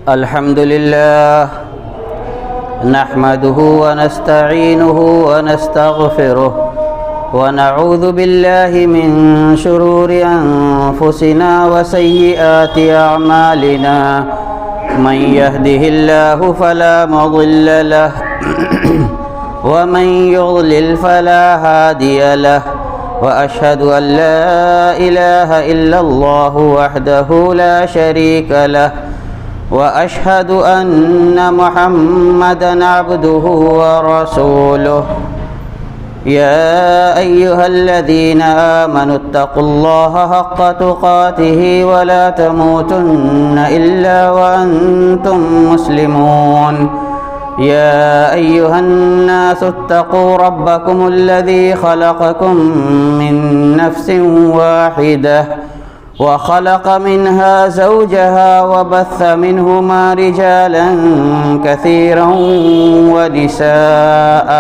الحمد لله نحمده ونستعينه ونستغفره ونعوذ بالله من شرور أنفسنا وسيئات أعمالنا من يهده الله فلا مضل له ومن يضلل فلا هادي له وأشهد أن لا إله إلا الله وحده لا شريك له وأشهد أن محمدًا عبده ورسوله يا أيها الذين آمنوا اتقوا الله حق تقاته ولا تموتن إلا وأنتم مسلمون يا أيها الناس اتقوا ربكم الذي خلقكم من نفس واحدة وخلق منها زوجها وبث منهما رجالا كثيرا ونساء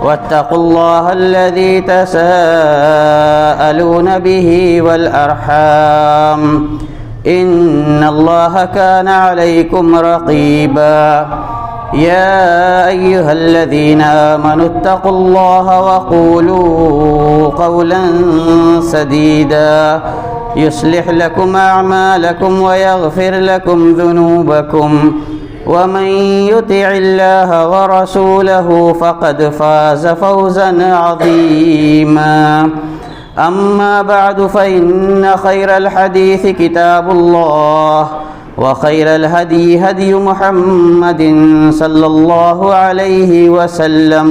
واتقوا الله الذي تساءلون به والأرحام إن الله كان عليكم رقيبا يا أيها الذين آمنوا اتقوا الله وقولوا قولا سديدا يصلح لكم أعمالكم ويغفر لكم ذنوبكم ومن يطع الله ورسوله فقد فاز فوزا عظيما أما بعد فإن خير الحديث كتاب الله وخير الهدي هدي محمد صلى الله عليه وسلم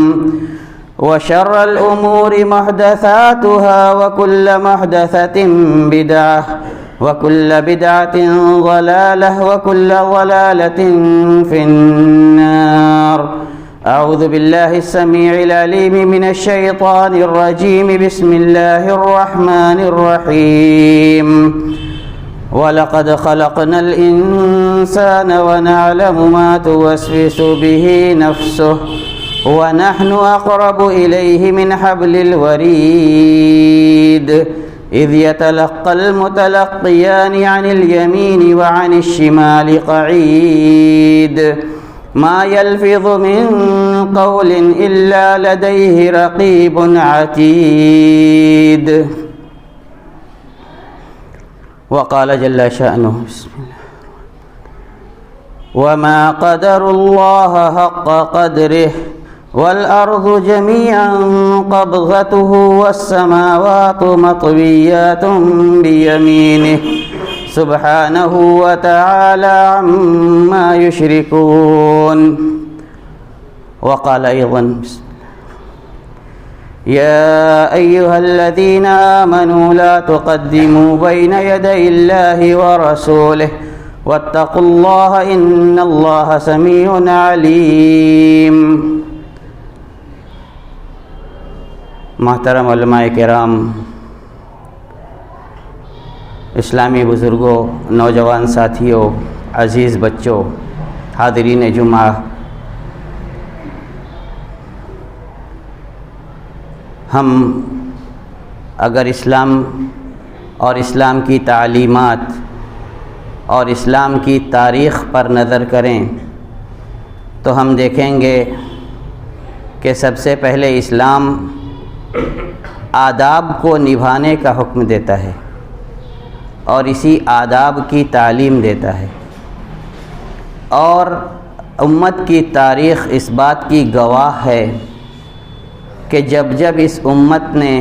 وشر الأمور محدثاتها وكل محدثة بدعة وكل بدعة ضلالة وكل ضلالة في النار. أعوذ بالله السميع العليم من الشيطان الرجيم. بسم الله الرحمن الرحيم. وَلَقَدْ خَلَقْنَا الْإِنسَانَ وَنَعْلَمُ مَا تُوَسْوِسُ بِهِ نَفْسُهُ وَنَحْنُ أَقْرَبُ إِلَيْهِ مِنْ حَبْلِ الْوَرِيدِ إِذْ يَتَلَقَّى الْمُتَلَقِّيَانِ عَنِ الْيَمِينِ وَعَنِ الشِّمَالِ قَعِيدٌ مَا يَلْفِظُ مِنْ قَوْلٍ إِلَّا لَدَيْهِ رَقِيبٌ عَتِيدٌ. وقال جل شأنه بسم الله وما قدر الله حق قدره والأرض جميعا قبضته والسماوات مطويات بيمينه سبحانه وتعالى عما يشركون. وقال أيضا بسم يا أيها الذين آمنوا لا تقدموا بين يدي الله ورسوله واتقوا الله إن الله سميع عليم. محترم علماء کرام، اسلامی بزرگوں، نوجوان ساتھیوں، عزیز بچوں، حاضرین جمعہ، ہم اگر اسلام اور اسلام کی تعلیمات اور اسلام کی تاریخ پر نظر کریں تو ہم دیکھیں گے کہ سب سے پہلے اسلام آداب کو نبھانے کا حکم دیتا ہے اور اسی آداب کی تعلیم دیتا ہے، اور امت کی تاریخ اس بات کی گواہ ہے کہ جب جب اس امت نے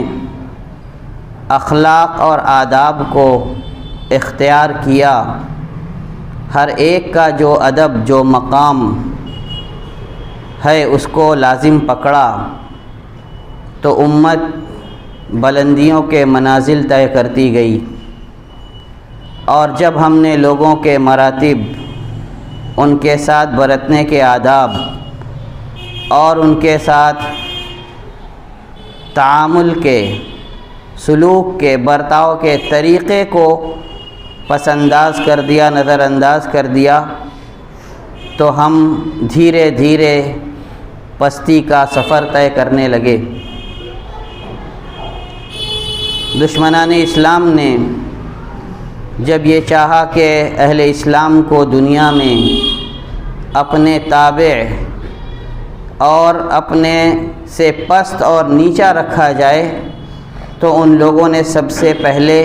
اخلاق اور آداب کو اختیار کیا، ہر ایک کا جو ادب، جو مقام ہے اس کو لازم پکڑا، تو امت بلندیوں کے منازل طے کرتی گئی. اور جب ہم نے لوگوں کے مراتب، ان کے ساتھ برتنے کے آداب اور ان کے ساتھ تعامل کے، سلوک کے، برتاؤ کے طریقے کو پس انداز کر دیا، نظر انداز کر دیا، تو ہم دھیرے دھیرے پستی کا سفر طے کرنے لگے. دشمنان اسلام نے جب یہ چاہا کہ اہل اسلام کو دنیا میں اپنے تابع اور اپنے سے پست اور نیچا رکھا جائے، تو ان لوگوں نے سب سے پہلے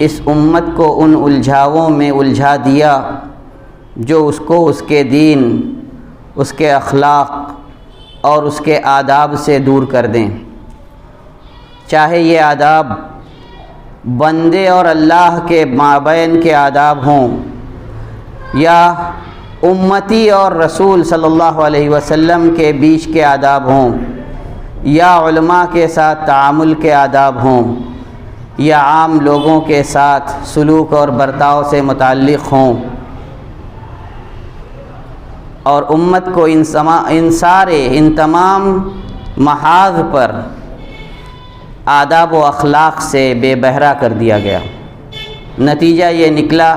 اس امت کو ان الجھاؤں میں الجھا دیا جو اس کو اس کے دین، اس کے اخلاق اور اس کے آداب سے دور کر دیں، چاہے یہ آداب بندے اور اللہ کے مابین کے آداب ہوں یا امتی اور رسول صلی اللہ علیہ وسلم کے بیچ کے آداب ہوں، یا علماء کے ساتھ تعامل کے آداب ہوں، یا عام لوگوں کے ساتھ سلوک اور برتاؤ سے متعلق ہوں، اور امت کو ان تمام محاذ پر آداب و اخلاق سے بے بہرا کر دیا گیا۔ نتیجہ یہ نکلا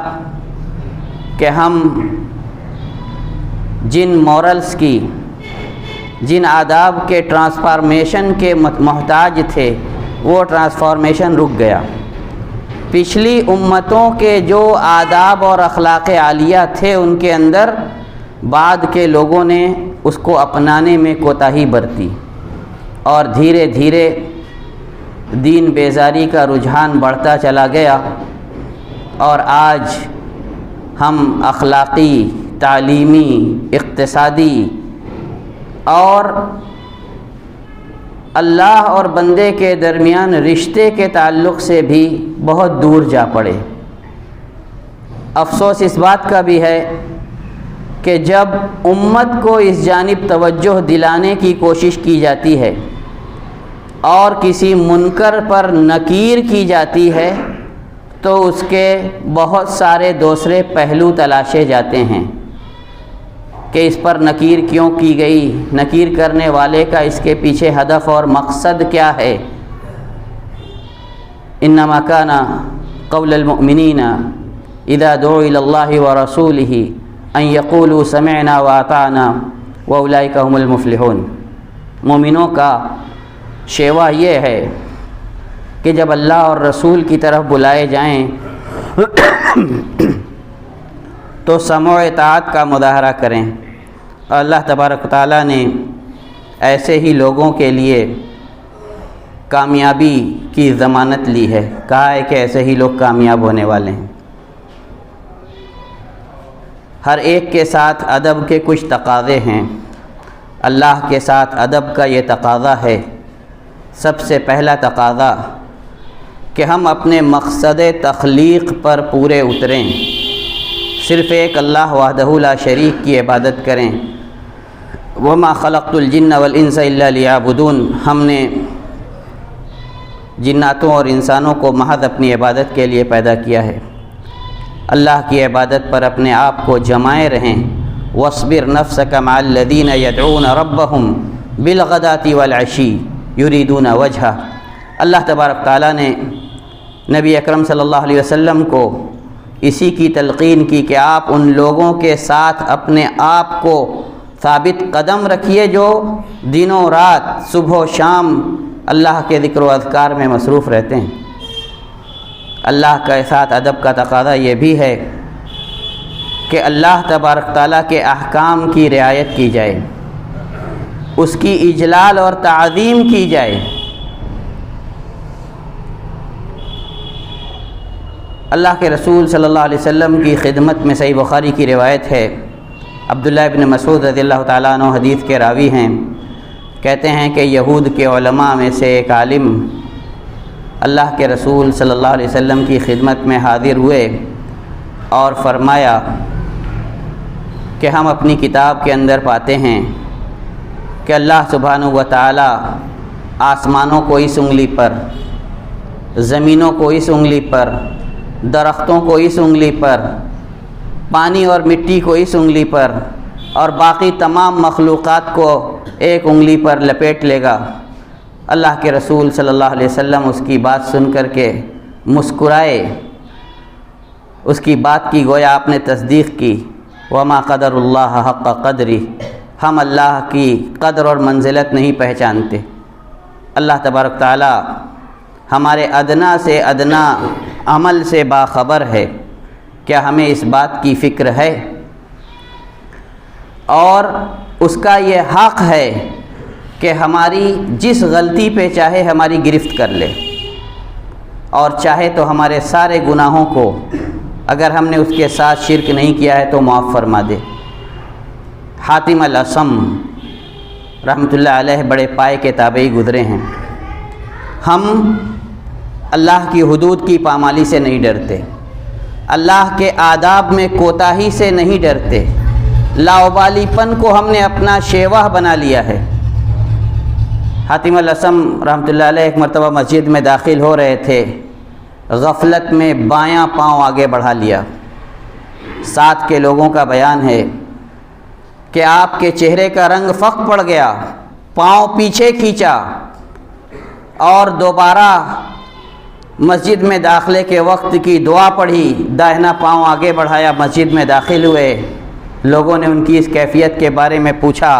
کہ ہم جن مورلز کی، جن آداب کے ٹرانسفارمیشن کے محتاج تھے، وہ ٹرانسفارمیشن رک گیا۔ پچھلی امتوں کے جو آداب اور اخلاق عالیہ تھے ان کے اندر بعد کے لوگوں نے اس کو اپنانے میں کوتاہی برتی، اور دھیرے دھیرے دین بیزاری کا رجحان بڑھتا چلا گیا، اور آج ہم اخلاقی، تعلیمی، اقتصادی اور اللہ اور بندے کے درمیان رشتے کے تعلق سے بھی بہت دور جا پڑے۔ افسوس اس بات کا بھی ہے کہ جب امت کو اس جانب توجہ دلانے کی کوشش کی جاتی ہے اور کسی منکر پر نکیر کی جاتی ہے، تو اس کے بہت سارے دوسرے پہلو تلاشے جاتے ہیں کہ اس پر نکیر کیوں کی گئی، نکیر کرنے والے کا اس کے پیچھے ہدف اور مقصد کیا ہے۔ انما کان قول المؤمنین اذا دعوا الی اللہ ورسولہ ان یقولوا سمعنا واطعنا واولئک هم المفلحون۔ مومنوں کا شیوا یہ ہے کہ جب اللہ اور رسول کی طرف بلائے جائیں تو سمع و اطاعت کا مظاہرہ کریں، اور اللہ تبارک و تعالیٰ نے ایسے ہی لوگوں کے لیے کامیابی کی ضمانت لی ہے، کہا ہے کہ ایسے ہی لوگ کامیاب ہونے والے ہیں۔ ہر ایک کے ساتھ ادب کے کچھ تقاضے ہیں۔ اللہ کے ساتھ ادب کا یہ تقاضا ہے، سب سے پہلا تقاضا کہ ہم اپنے مقصد تخلیق پر پورے اتریں، صرف ایک اللہ وحدہ لا شریک کی عبادت کریں۔ وما خلقت الجن والانس الا لیعبدون، ہم نے جناتوں اور انسانوں کو محض اپنی عبادت کے لیے پیدا کیا ہے۔ اللہ کی عبادت پر اپنے آپ کو جمائے رہیں۔ واصبر نفسک مع الذین یدعون ربهم بالغداة والعشی یریدون وجہہ۔ اللہ تبارک تعالیٰ نے نبی اکرم صلی اللہ علیہ وسلم کو اسی کی تلقین کی کہ آپ ان لوگوں کے ساتھ اپنے آپ کو ثابت قدم رکھیے جو دنوں رات، صبح و شام اللہ کے ذکر و اذکار میں مصروف رہتے ہیں۔ اللہ کے ساتھ ادب کا تقاضا یہ بھی ہے کہ اللہ تبارک تعالیٰ کے احکام کی رعایت کی جائے، اس کی اجلال اور تعظیم کی جائے۔ اللہ کے رسول صلی اللہ علیہ وسلم کی خدمت میں صحیح بخاری کی روایت ہے، عبداللہ ابن مسعود رضی اللہ تعالیٰ عنہ حدیث کے راوی ہیں، کہتے ہیں کہ یہود کے علماء میں سے ایک عالم اللہ کے رسول صلی اللہ علیہ وسلم کی خدمت میں حاضر ہوئے اور فرمایا کہ ہم اپنی کتاب کے اندر پاتے ہیں کہ اللہ سبحانہ و تعالی آسمانوں کو اس انگلی پر، زمینوں کو اس انگلی پر، درختوں کو اس انگلی پر، پانی اور مٹی کو اس انگلی پر، اور باقی تمام مخلوقات کو ایک انگلی پر لپیٹ لے گا۔ اللہ کے رسول صلی اللہ علیہ وسلم اس کی بات سن کر کے مسکرائے، اس کی بات کی گویا آپ نے تصدیق کی۔ وما قدر اللہ حق قدری، ہم اللہ کی قدر اور منزلت نہیں پہچانتے۔ اللہ تبارک تعالیٰ ہمارے ادنا سے ادنا عمل سے باخبر ہے؟ کیا ہمیں اس بات کی فکر ہے؟ اور اس کا یہ حق ہے کہ ہماری جس غلطی پہ چاہے ہماری گرفت کر لے، اور چاہے تو ہمارے سارے گناہوں کو، اگر ہم نے اس کے ساتھ شرک نہیں کیا ہے تو معاف فرما دے۔ حاتم الاصم رحمۃ اللہ علیہ بڑے پائے کے تابعی گزرے ہیں۔ ہم اللہ کی حدود کی پامالی سے نہیں ڈرتے، اللہ کے آداب میں کوتاہی سے نہیں ڈرتے، لاؤبالی پن کو ہم نے اپنا شیوہ بنا لیا ہے۔ حاتم الاصم رحمۃ اللہ علیہ ایک مرتبہ مسجد میں داخل ہو رہے تھے، غفلت میں بایاں پاؤں آگے بڑھا لیا۔ ساتھ کے لوگوں کا بیان ہے کہ آپ کے چہرے کا رنگ فق پڑ گیا، پاؤں پیچھے کھینچا اور دوبارہ مسجد میں داخلے کے وقت کی دعا پڑھی، داہنا پاؤں آگے بڑھایا، مسجد میں داخل ہوئے۔ لوگوں نے ان کی اس کیفیت کے بارے میں پوچھا،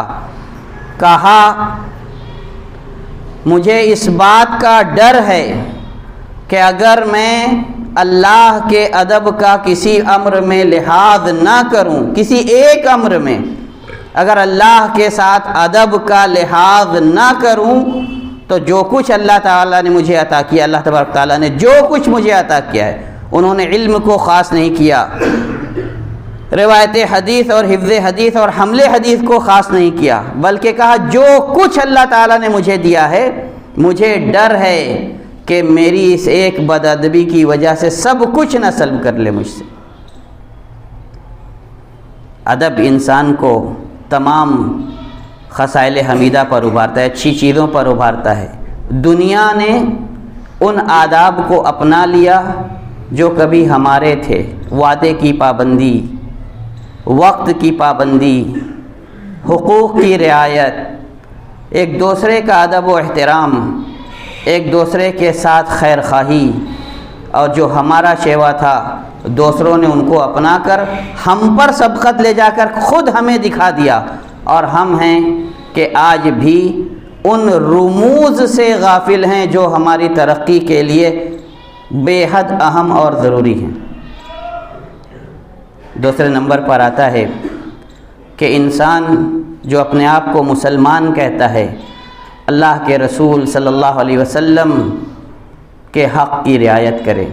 کہا مجھے اس بات کا ڈر ہے کہ اگر میں اللہ کے ادب کا کسی امر میں لحاظ نہ کروں، کسی ایک امر میں اگر اللہ کے ساتھ ادب کا لحاظ نہ کروں تو جو کچھ اللہ تعالیٰ نے مجھے عطا کیا، اللہ تبارک تعالیٰ نے جو کچھ مجھے عطا کیا ہے، انہوں نے علم کو خاص نہیں کیا، روایت حدیث اور حفظ حدیث اور حمل حدیث کو خاص نہیں کیا، بلکہ کہا جو کچھ اللہ تعالیٰ نے مجھے دیا ہے، مجھے ڈر ہے کہ میری اس ایک بد ادبی کی وجہ سے سب کچھ نہ سلب کر لے مجھ سے۔ ادب انسان کو تمام خصائل حمیدہ پر ابھارتا ہے، اچھی چیزوں پر ابھارتا ہے۔ دنیا نے ان آداب کو اپنا لیا جو کبھی ہمارے تھے، وعدے کی پابندی، وقت کی پابندی، حقوق کی رعایت، ایک دوسرے کا ادب و احترام، ایک دوسرے کے ساتھ خیر خواہی، اور جو ہمارا شیوا تھا دوسروں نے ان کو اپنا کر ہم پر سبقت لے جا کر خود ہمیں دکھا دیا، اور ہم ہیں کہ آج بھی ان رموز سے غافل ہیں جو ہماری ترقی کے لیے بے حد اہم اور ضروری ہیں۔ دوسرے نمبر پر آتا ہے کہ انسان جو اپنے آپ کو مسلمان کہتا ہے، اللہ کے رسول صلی اللہ علیہ وسلم کے حق کی رعایت کرے۔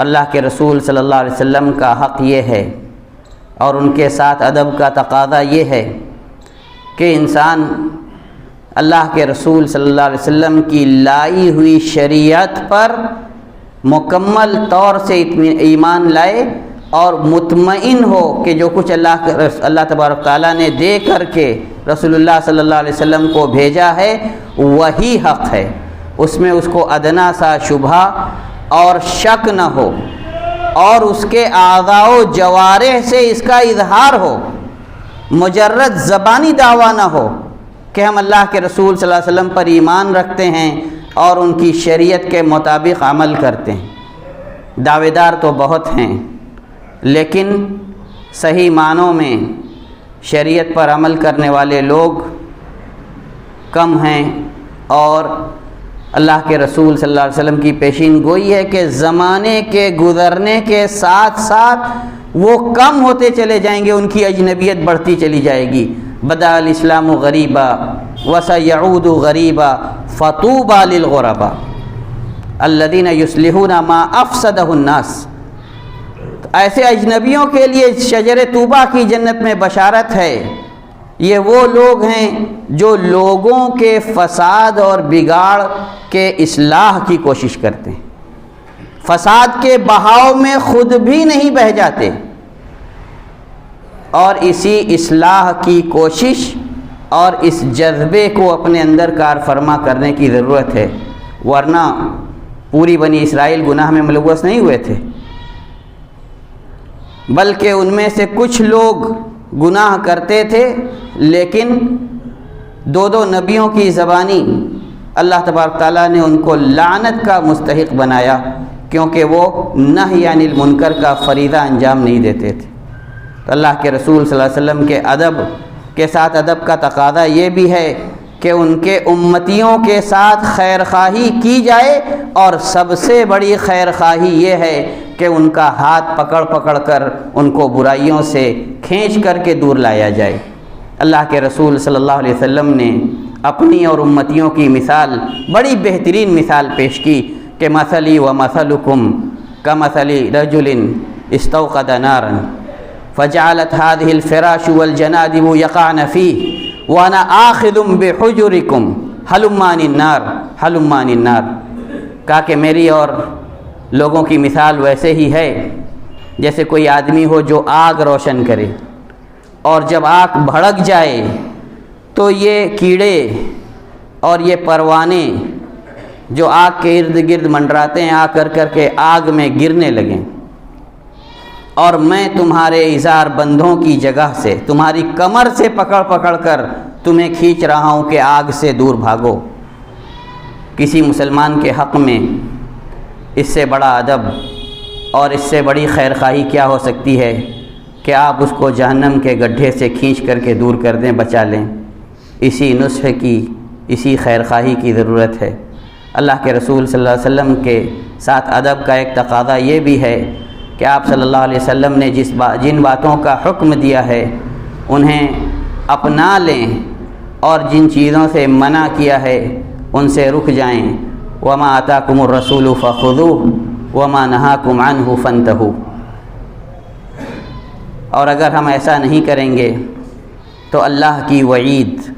اللہ کے رسول صلی اللہ علیہ وسلم کا حق یہ ہے اور ان کے ساتھ ادب کا تقاضا یہ ہے کہ انسان اللہ کے رسول صلی اللہ علیہ وسلم کی لائی ہوئی شریعت پر مکمل طور سے ایمان لائے اور مطمئن ہو کہ جو کچھ اللہ تبارک تعالیٰ نے دے کر کے رسول اللہ صلی اللہ علیہ وسلم کو بھیجا ہے وہی حق ہے، اس میں اس کو ادنا سا شبہ اور شک نہ ہو، اور اس کے اعضاء و جوارح سے اس کا اظہار ہو، مجرد زبانی دعویٰ نہ ہو کہ ہم اللہ کے رسول صلی اللہ علیہ وسلم پر ایمان رکھتے ہیں اور ان کی شریعت کے مطابق عمل کرتے ہیں۔ دعوے دار تو بہت ہیں، لیکن صحیح معنوں میں شریعت پر عمل کرنے والے لوگ کم ہیں، اور اللہ کے رسول صلی اللہ علیہ وسلم کی پیشین گوئی ہے کہ زمانے کے گزرنے کے ساتھ ساتھ وہ کم ہوتے چلے جائیں گے، ان کی اجنبیت بڑھتی چلی جائے گی۔ بدأ الاسلام غریبا وسیعود غریبا فطوبى للغرباء الذین یصلحون ما افسدہ الناس۔ ایسے اجنبیوں کے لیے شجر طوبہ کی جنت میں بشارت ہے۔ یہ وہ لوگ ہیں جو لوگوں کے فساد اور بگاڑ کے اصلاح کی کوشش کرتے ہیں، فساد کے بہاؤ میں خود بھی نہیں بہہ جاتے، اور اسی اصلاح کی کوشش اور اس جذبے کو اپنے اندر کار فرما کرنے کی ضرورت ہے، ورنہ پوری بنی اسرائیل گناہ میں ملوث نہیں ہوئے تھے، بلکہ ان میں سے کچھ لوگ گناہ کرتے تھے، لیکن دو نبیوں کی زبانی اللہ تبارک تعالیٰ نے ان کو لعنت کا مستحق بنایا، کیونکہ وہ نہی عن المنکر کا فریضہ انجام نہیں دیتے تھے۔ تو اللہ کے رسول صلی اللہ علیہ وسلم کے ادب کے ساتھ ادب کا تقاضا یہ بھی ہے کہ ان کے امتیوں کے ساتھ خیر خواہی کی جائے، اور سب سے بڑی خیر خواہی یہ ہے کہ ان کا ہاتھ پکڑ پکڑ کر ان کو برائیوں سے کھینچ کر کے دور لایا جائے۔ اللہ کے رسول صلی اللہ علیہ وسلم نے اپنی اور امتیوں کی مثال، بڑی بہترین مثال پیش کی کہ مثلی و مثلکم کمثل رجل استوقد نارا فجعلت هذه الفراش والجنادب يقعن فيه وانا آخذ بحجركم حلمان النار حلمان النار۔ کہا کہ میری اور لوگوں کی مثال ویسے ہی ہے جیسے کوئی آدمی ہو جو آگ روشن کرے، اور جب آگ بھڑک جائے تو یہ کیڑے اور یہ پروانے جو آگ کے ارد گرد منڈراتے ہیں آ کر کے آگ میں گرنے لگیں، اور میں تمہارے ازار بندوں کی جگہ سے تمہاری کمر سے پکڑ پکڑ کر تمہیں کھینچ رہا ہوں کہ آگ سے دور بھاگو۔ کسی مسلمان کے حق میں اس سے بڑا ادب اور اس سے بڑی خیر خواہی کیا ہو سکتی ہے کہ آپ اس کو جہنم کے گڈھے سے کھینچ کر کے دور کر دیں، بچا لیں۔ اسی نصح کی، اسی خیر خواہی کی ضرورت ہے۔ اللہ کے رسول صلی اللہ علیہ وسلم کے ساتھ ادب کا ایک تقاضا یہ بھی ہے کہ آپ صلی اللہ علیہ وسلم نے جن باتوں کا حکم دیا ہے انہیں اپنا لیں، اور جن چیزوں سے منع کیا ہے ان سے رک جائیں۔ وما آتاکم الرسول فخذوہ وما نہاکم عنہ فانتہوا۔ اور اگر ہم ایسا نہیں کریں گے تو اللہ کی وعید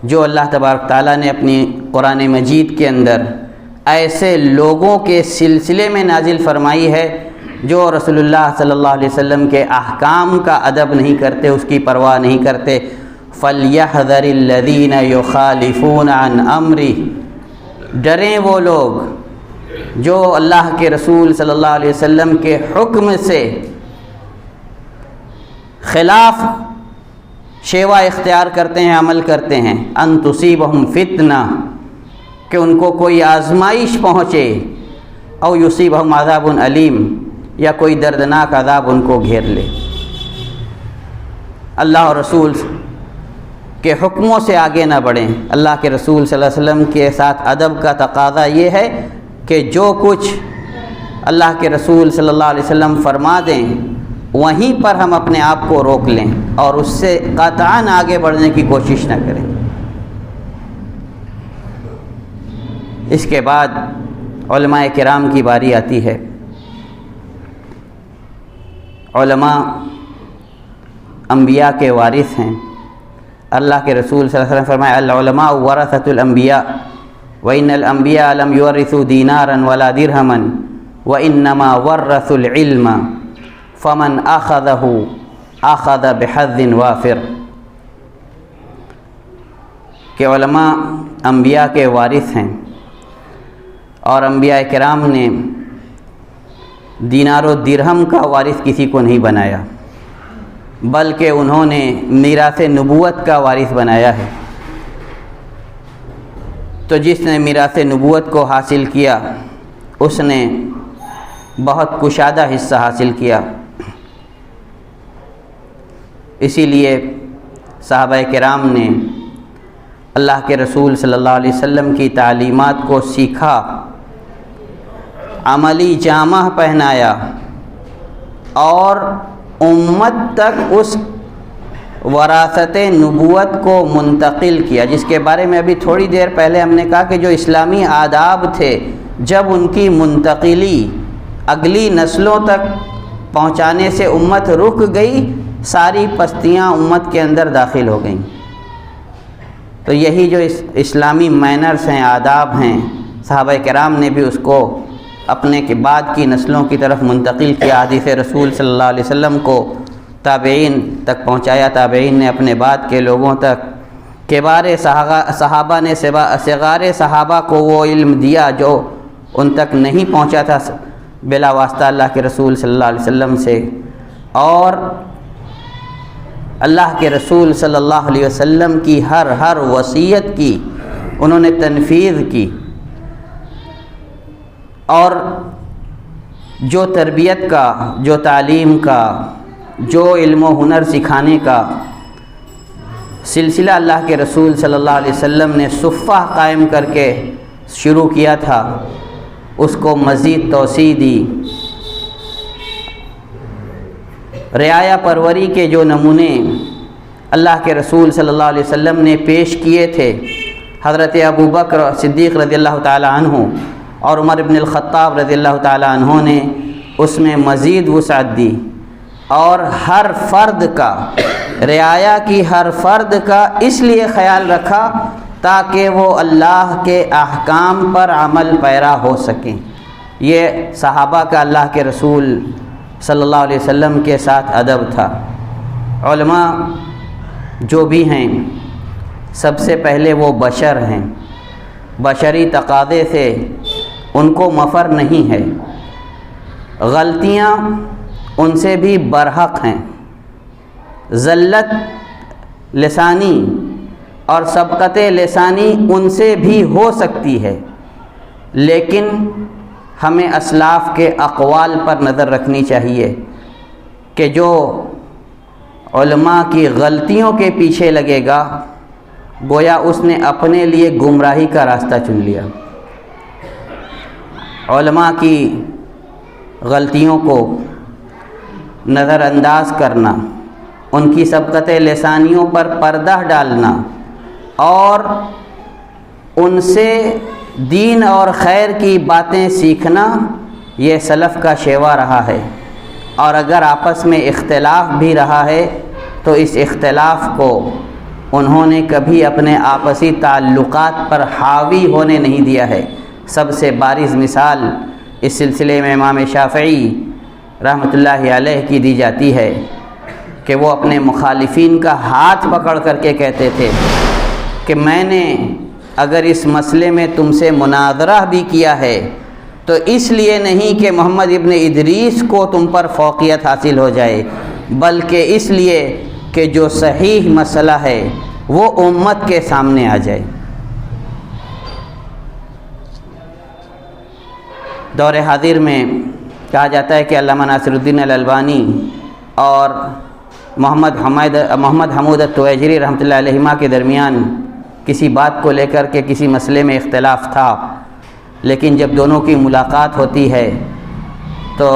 جو اللہ تبارک تعالیٰ نے اپنی قرآن مجید کے اندر ایسے لوگوں کے سلسلے میں نازل فرمائی ہے جو رسول اللہ صلی اللہ علیہ وسلم کے احکام کا ادب نہیں کرتے، اس کی پرواہ نہیں کرتے۔ فَلْيَحْذَرِ الَّذِينَ يُخَالِفُونَ عَنْ أَمْرِهِ، ڈریں وہ لوگ جو اللہ کے رسول صلی اللہ علیہ وسلم کے حکم سے خلاف شیوا اختیار کرتے ہیں، عمل کرتے ہیں۔ ان تصیبہم فتنہ، کہ ان کو کوئی آزمائش پہنچے، او یصیبہم عذاب علیم، یا کوئی دردناک عذاب ان کو گھیر لے۔ اللہ اور رسول کے حکموں سے آگے نہ بڑھیں۔ اللہ کے رسول صلی اللہ علیہ وسلم کے ساتھ ادب کا تقاضا یہ ہے کہ جو کچھ اللہ کے رسول صلی اللہ علیہ وسلم فرما دیں وہیں پر ہم اپنے آپ کو روک لیں اور اس سے قطعاً آگے بڑھنے کی کوشش نہ کریں۔ اس کے بعد علماء کرام کی باری آتی ہے۔ علماء انبیاء کے وارث ہیں۔ اللہ کے رسول صلی اللہ علیہ وسلم فرمایا العلماء ورثۃ الانبیاء وان الانبیاء لم یورثوا دینارا ولا درہما وانما ورثوا العلم فمن اخذہ اخذ بحظ وافر، کہ علماء انبیاء کے وارث ہیں، اور انبیاء کرام نے دینار و درہم کا وارث کسی کو نہیں بنایا، بلکہ انہوں نے میراث نبوت کا وارث بنایا ہے۔ تو جس نے میراث نبوت کو حاصل کیا اس نے بہت کشادہ حصہ حاصل کیا۔ اسی لیے صحابہ کرام نے اللہ کے رسول صلی اللہ علیہ وسلم کی تعلیمات کو سیکھا، عملی جامہ پہنایا، اور امت تک اس وراثت نبوت کو منتقل کیا، جس کے بارے میں ابھی تھوڑی دیر پہلے ہم نے کہا کہ جو اسلامی آداب تھے جب ان کی منتقلی اگلی نسلوں تک پہنچانے سے امت رک گئی، ساری پستیاں امت کے اندر داخل ہو گئیں۔ تو یہی جو اسلامی مینرز ہیں، آداب ہیں، صحابہ کرام نے بھی اس کو اپنے کے بعد کی نسلوں کی طرف منتقل کیا، حدیث رسول صلی اللہ علیہ وسلم کو تابعین تک پہنچایا، تابعین نے اپنے بعد کے لوگوں تک، کبار صحابہ نے صغار صحابہ کو وہ علم دیا جو ان تک نہیں پہنچا تھا بلا واسطہ اللہ کے رسول صلی اللہ علیہ وسلم سے، اور اللہ کے رسول صلی اللہ علیہ وسلم کی ہر وصیت کی انہوں نے تنفیذ کی، اور جو تربیت کا، جو تعلیم کا، جو علم و ہنر سکھانے کا سلسلہ اللہ کے رسول صلی اللہ علیہ وسلم نے صفہ قائم کر کے شروع کیا تھا، اس کو مزید توسیع دی۔ رعایا پروری کے جو نمونے اللہ کے رسول صلی اللہ علیہ وسلم نے پیش کیے تھے، حضرت ابو بکر صدیق رضی اللہ تعالی عنہ اور عمر بن الخطاب رضی اللہ تعالی عنہ نے اس میں مزید وسعت دی، اور ہر فرد کا، رعایا کی ہر فرد کا اس لیے خیال رکھا تاکہ وہ اللہ کے احکام پر عمل پیرا ہو سکیں۔ یہ صحابہ کا اللہ کے رسول صلی اللہ علیہ وسلم کے ساتھ ادب تھا۔ علماء جو بھی ہیں، سب سے پہلے وہ بشر ہیں، بشری تقاضے سے ان کو مفر نہیں ہے، غلطیاں ان سے بھی برحق ہیں، زلت لسانی اور سبقت لسانی ان سے بھی ہو سکتی ہے، لیکن ہمیں اسلاف کے اقوال پر نظر رکھنی چاہیے کہ جو علماء کی غلطیوں کے پیچھے لگے گا گویا اس نے اپنے لیے گمراہی کا راستہ چن لیا۔ علماء کی غلطیوں کو نظر انداز کرنا، ان کی سبقت لسانیوں پر پردہ ڈالنا اور ان سے دین اور خیر کی باتیں سیکھنا، یہ سلف کا شیوا رہا ہے۔ اور اگر آپس میں اختلاف بھی رہا ہے تو اس اختلاف کو انہوں نے کبھی اپنے آپسی تعلقات پر حاوی ہونے نہیں دیا ہے۔ سب سے بارز مثال اس سلسلے میں امام شافعی رحمۃ اللہ علیہ کی دی جاتی ہے کہ وہ اپنے مخالفین کا ہاتھ پکڑ کر کے کہتے تھے کہ میں نے اگر اس مسئلے میں تم سے مناظرہ بھی کیا ہے تو اس لیے نہیں کہ محمد ابن ادریس کو تم پر فوقیت حاصل ہو جائے، بلکہ اس لیے کہ جو صحیح مسئلہ ہے وہ امت کے سامنے آ جائے۔ دور حاضر میں کہا جاتا ہے کہ علامہ ناصر الدین الالبانی اور محمد حمود التویجری رحمۃ اللہ علیہما کے درمیان کسی بات کو لے کر کے کسی مسئلے میں اختلاف تھا، لیکن جب دونوں کی ملاقات ہوتی ہے تو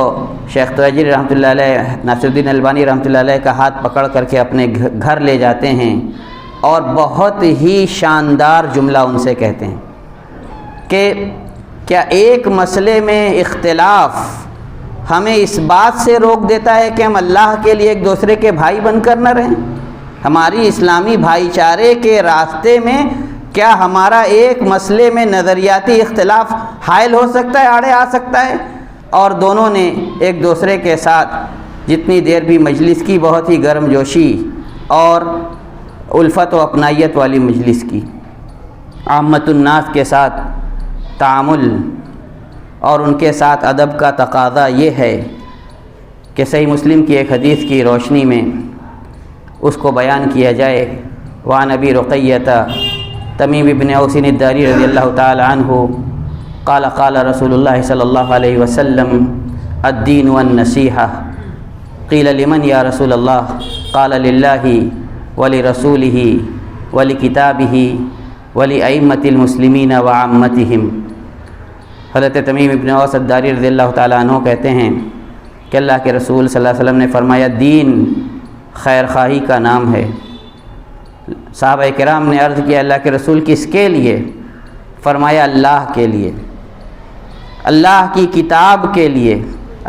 شیخ تویجری رحمۃ اللہ علیہ ناصر الدین البانی رحمۃ اللہ علیہ کا ہاتھ پکڑ کر کے اپنے گھر لے جاتے ہیں اور بہت ہی شاندار جملہ ان سے کہتے ہیں کہ کیا ایک مسئلے میں اختلاف ہمیں اس بات سے روک دیتا ہے کہ ہم اللہ کے لیے ایک دوسرے کے بھائی بن کر نہ رہیں؟ ہماری اسلامی بھائی چارے کے راستے میں کیا ہمارا ایک مسئلے میں نظریاتی اختلاف حائل ہو سکتا ہے، آڑے آ سکتا ہے؟ اور دونوں نے ایک دوسرے کے ساتھ جتنی دیر بھی مجلس کی، بہت ہی گرم جوشی اور الفت و اپنائیت والی مجلس کی، عامت الناس کے ساتھ تعامل اور ان کے ساتھ ادب کا تقاضا یہ ہے کہ صحیح مسلم کی ایک حدیث کی روشنی میں اس کو بیان کیا جائے۔ وعن ابی رقیۃ تمیم ابن اوس الداری رضی اللہ تعالی عنہ قال قال رسول اللہ صلی اللہ علیہ وسلم الدین والنصیحہ قیل لمن یا رسول اللہ قال للہ ولرسولہ ولکتابہ ولأئمۃ المسلمین وعامتہم۔ حضرت تمیم ابن اوس الداری رضی اللہ تعالیٰ عنہ کہتے ہیں کہ اللہ کے رسول صلی اللہ علیہ وسلم نے فرمایا دین خیر خواہی کا نام ہے۔ صحابہ کرام نے عرض کیا اللہ کے رسول کس کے لیے؟ فرمایا اللہ کے لیے، اللہ کی کتاب کے لیے،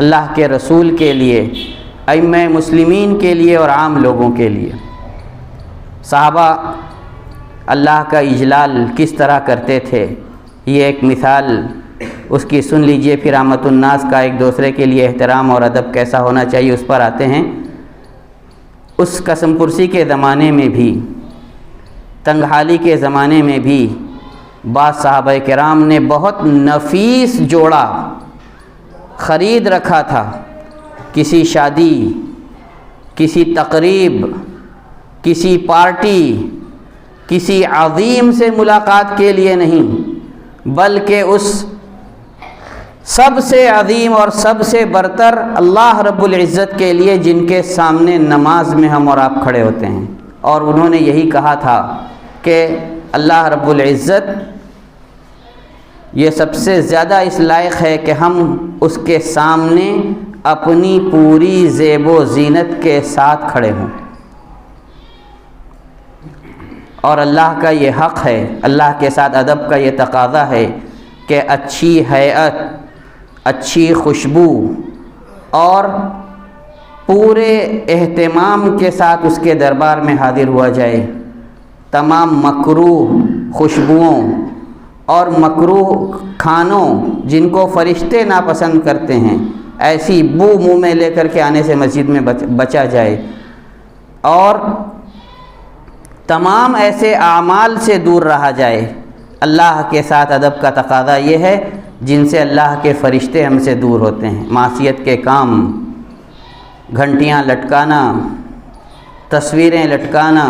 اللہ کے رسول کے لیے، ائمہ مسلمین کے لیے اور عام لوگوں کے لیے۔ صحابہ اللہ کا اجلال کس طرح کرتے تھے، یہ ایک مثال اس کی سن لیجئے۔ پھر عامت الناس کا ایک دوسرے کے لیے احترام اور ادب کیسا ہونا چاہیے اس پر آتے ہیں۔ اس قسم پرسی کے زمانے میں بھی، تنگ حالی کے زمانے میں بھی بعض صحابہ کرام نے بہت نفیس جوڑا خرید رکھا تھا، کسی شادی، کسی تقریب، کسی پارٹی، کسی عظیم سے ملاقات کے لیے نہیں، بلکہ اس سب سے عظیم اور سب سے برتر اللہ رب العزت کے لیے جن کے سامنے نماز میں ہم اور آپ کھڑے ہوتے ہیں، اور انہوں نے یہی کہا تھا کہ اللہ رب العزت یہ سب سے زیادہ اس لائق ہے کہ ہم اس کے سامنے اپنی پوری زیب و زینت کے ساتھ کھڑے ہوں، اور اللہ کا یہ حق ہے، اللہ کے ساتھ ادب کا یہ تقاضا ہے کہ اچھی ہیئت، اچھی خوشبو اور پورے اہتمام کے ساتھ اس کے دربار میں حاضر ہوا جائے۔ تمام مکروہ خوشبوؤں اور مکروہ کھانوں جن کو فرشتے ناپسند کرتے ہیں، ایسی بو منہ میں لے کر کے آنے سے مسجد میں بچا جائے، اور تمام ایسے اعمال سے دور رہا جائے۔ اللہ کے ساتھ ادب کا تقاضا یہ ہے جن سے اللہ کے فرشتے ہم سے دور ہوتے ہیں، معصیت کے کام، گھنٹیاں لٹکانا، تصویریں لٹکانا،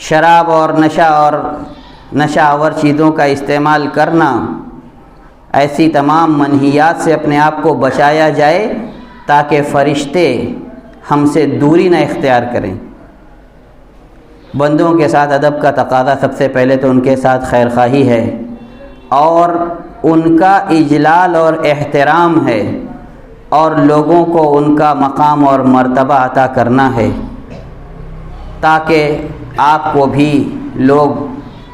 شراب اور نشہ آور چیزوں کا استعمال کرنا، ایسی تمام منہیات سے اپنے آپ کو بچایا جائے تاکہ فرشتے ہم سے دوری نہ اختیار کریں۔ بندوں کے ساتھ ادب کا تقاضا سب سے پہلے تو ان کے ساتھ خیر خواہی ہے اور ان کا اجلال اور احترام ہے، اور لوگوں کو ان کا مقام اور مرتبہ عطا کرنا ہے تاکہ آپ کو بھی لوگ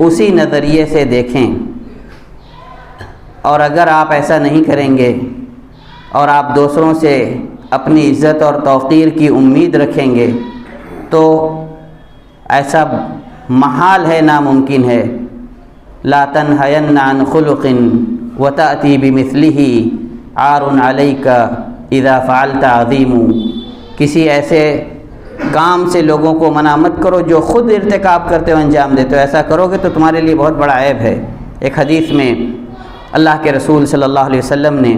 اسی نظریے سے دیکھیں۔ اور اگر آپ ایسا نہیں کریں گے اور آپ دوسروں سے اپنی عزت اور توقیر کی امید رکھیں گے تو ایسا محال ہے، ناممکن ہے۔ لا تنہین عن خلق وتأتی بمثلہ عار علیک اذا فعلت عظیم۔ کسی ایسے کام سے لوگوں کو منع مت کرو جو خود ارتکاب کرتے ہو انجام دیتے ہو، ایسا کرو گے تو تمہارے لیے بہت بڑا عیب ہے۔ ایک حدیث میں اللہ کے رسول صلی اللہ علیہ وسلم نے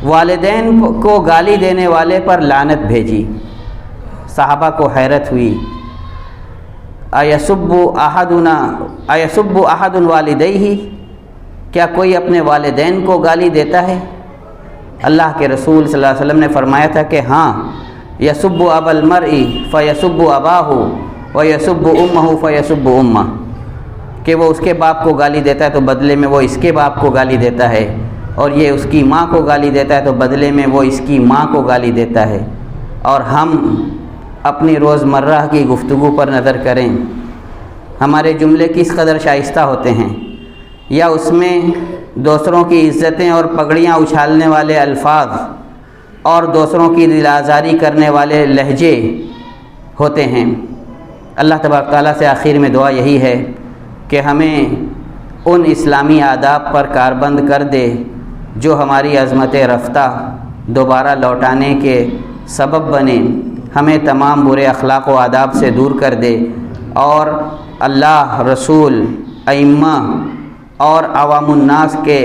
والدین کو گالی دینے والے پر لعنت بھیجی۔ صحابہ کو حیرت ہوئی، ایسب احد والدیہ، کیا کوئی اپنے والدین کو گالی دیتا ہے؟ اللہ کے رسول صلی اللہ علیہ وسلم نے فرمایا تھا کہ ہاں، یسب ابا المرء فیسب اباہ ویسب امہ فیسب امہ، کہ وہ اس کے باپ کو گالی دیتا ہے تو بدلے میں وہ اس کے باپ کو گالی دیتا ہے، اور یہ اس کی ماں کو گالی دیتا ہے تو بدلے میں وہ اس کی ماں کو گالی دیتا ہے۔ اور ہم اپنی روزمرہ کی گفتگو پر نظر کریں، ہمارے جملے کس قدر شائستہ ہوتے ہیں، یا اس میں دوسروں کی عزتیں اور پگڑیاں اچھالنے والے الفاظ اور دوسروں کی دل آزاری کرنے والے لہجے ہوتے ہیں۔ اللہ تبارک تعالیٰ سے آخر میں دعا یہی ہے کہ ہمیں ان اسلامی آداب پر کاربند کر دے جو ہماری عظمت رفتہ دوبارہ لوٹانے کے سبب بنے، ہمیں تمام برے اخلاق و آداب سے دور کر دے، اور اللہ، رسول، ائمہ اور عوام الناس کے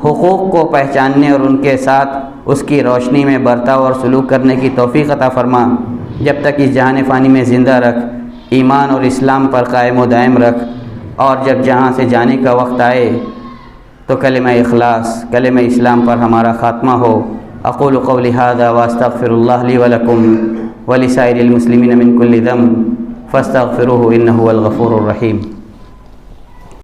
حقوق کو پہچاننے اور ان کے ساتھ اس کی روشنی میں برتاؤ اور سلوک کرنے کی توفیق عطا فرما۔ جب تک اس جہان فانی میں زندہ رکھ، ایمان اور اسلام پر قائم و دائم رکھ، اور جب جہاں سے جانے کا وقت آئے تو کلمہ اخلاص، کلمہ اسلام پر ہمارا خاتمہ ہو۔ اقول قولی ھذا واستغفر اللہ لی ولکم ولسائر المسلمین من کل ذنب فاستغفروہ انہ هو الغفور الرحیم۔